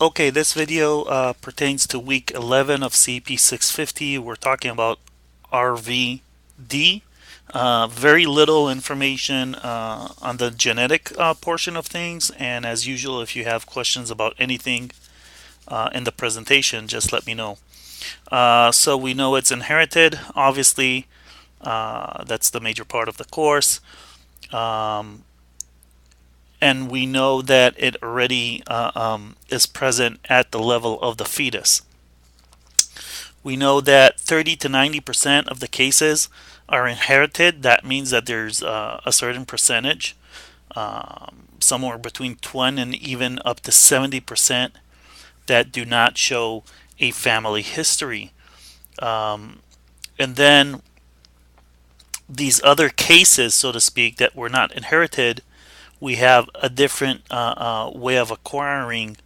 Okay, this video pertains to week 11 of CEP 650. We're talking about RVD. Very little information on the genetic portion of things, and as usual, if you have questions about anything in the presentation, just let me know. So we know it's inherited, obviously. That's the major part of the course. And we know that it already is present at the level of the fetus. We know that 30 to 90% of the cases are inherited. That means that there's a certain percentage, somewhere between 20 and even up to 70%, that do not show a family history. And then these other cases, so to speak, that were not inherited, we have a different way of acquiring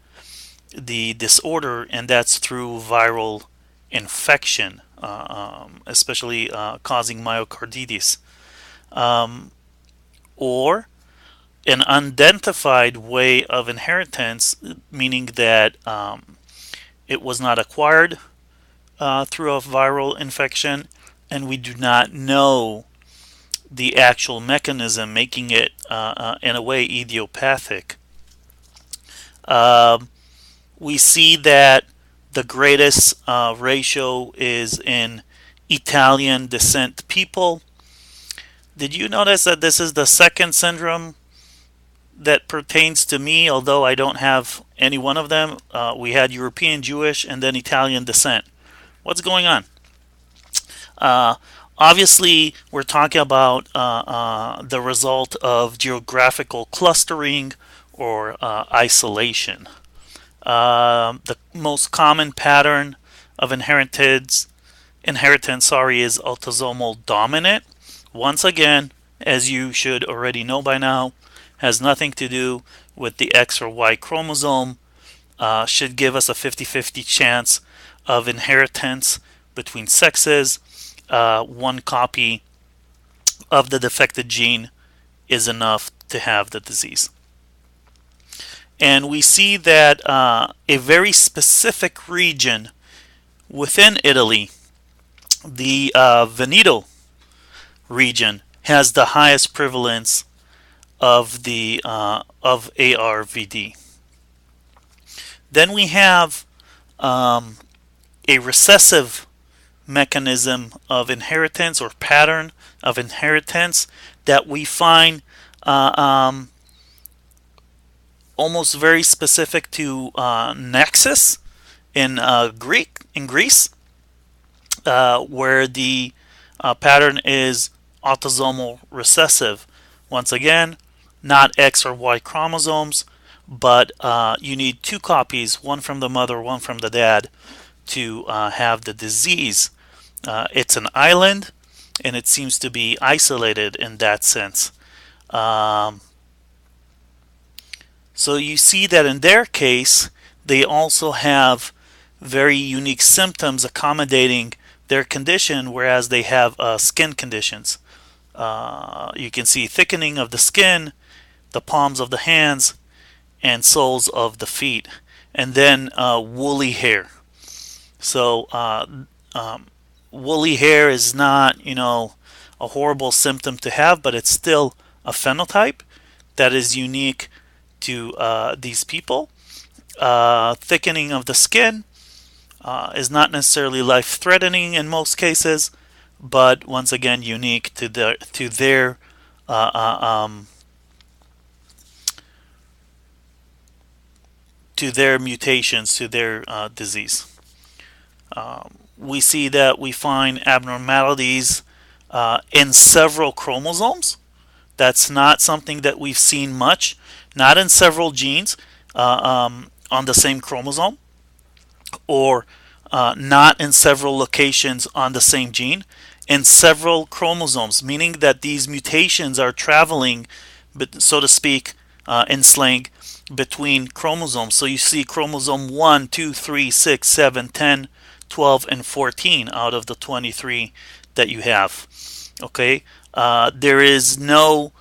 the disorder, and that's through viral infection, especially causing myocarditis, or an unidentified way of inheritance, meaning that it was not acquired through a viral infection, and we do not know the actual mechanism making it in a way idiopathic. We see that the greatest ratio is in Italian descent people. Did you notice that this is the second syndrome that pertains to me, although I don't have any one of them? We had European Jewish and then Italian descent. What's going on? Obviously, we're talking about the result of geographical clustering or isolation. The most common pattern of inheritance, is autosomal dominant. Once again, as you should already know by now, has nothing to do with the X or Y chromosome. Should give us a 50-50 chance of inheritance between sexes. One copy of the defective gene is enough to have the disease. And we see that a very specific region within Italy, the Veneto region, has the highest prevalence of the of ARVD. Then we have a recessive mechanism of inheritance or pattern of inheritance that we find almost very specific to Nexus in Greece, where the pattern is autosomal recessive. Once again, not X or Y chromosomes, but you need two copies, one from the mother, one from the dad, to have the disease. It's an island, and it seems to be isolated in that sense. So you see that in their case, they also have very unique symptoms accommodating their condition, whereas they have skin conditions. You can see thickening of the skin, the palms of the hands, and soles of the feet, and then woolly hair. So woolly hair is not, a horrible symptom to have, but it's still a phenotype that is unique to these people. Thickening of the skin is not necessarily life-threatening in most cases, but once again unique to their mutations, to their disease. We see that we find abnormalities in several chromosomes. That's not something that we've seen much. Not in several genes on the same chromosome, or not in several locations on the same gene, in several chromosomes, meaning that these mutations are traveling, so to speak, in slang, between chromosomes. So you see chromosome 1, 2, 3, 6, 7, 10, 12, and 14 out of the 23 that you have. Okay, there is no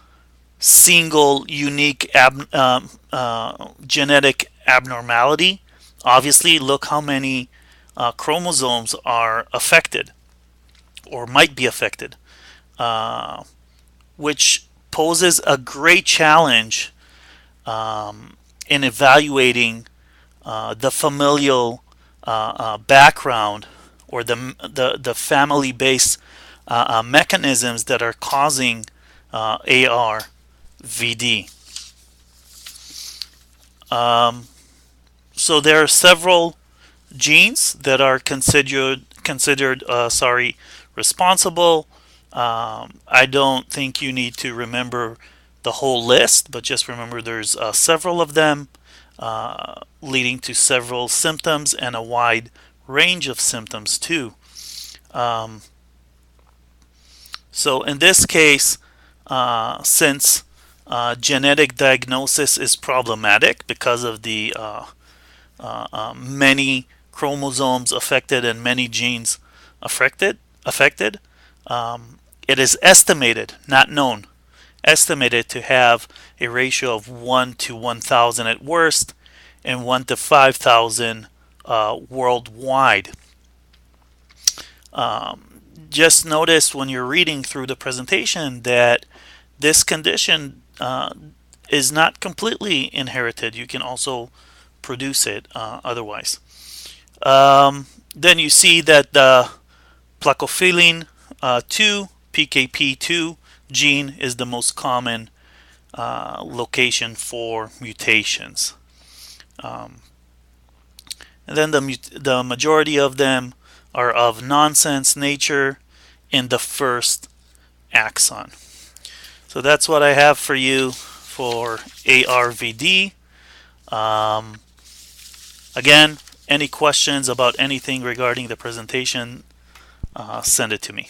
single unique genetic abnormality Obviously, look how many chromosomes are affected or might be affected, which poses a great challenge in evaluating the familial background or the family-based mechanisms that are causing ARVD. So there are several genes that are considered responsible. I don't think you need to remember the whole list, but just remember there's several of them leading to several symptoms and a wide range of symptoms too. So in this case, since genetic diagnosis is problematic because of the many chromosomes affected and many genes affected, it is estimated, not known, estimated to have a ratio of 1 to 1,000 at worst and 1 to 5,000 worldwide. Just notice when you're reading through the presentation that this condition is not completely inherited. You can also produce it otherwise. Then you see that the plakophilin 2, PKP2 gene is the most common location for mutations. And then the majority of them are of nonsense nature in the first axon. So that's what I have for you for ARVD. Again, any questions about anything regarding the presentation, send it to me.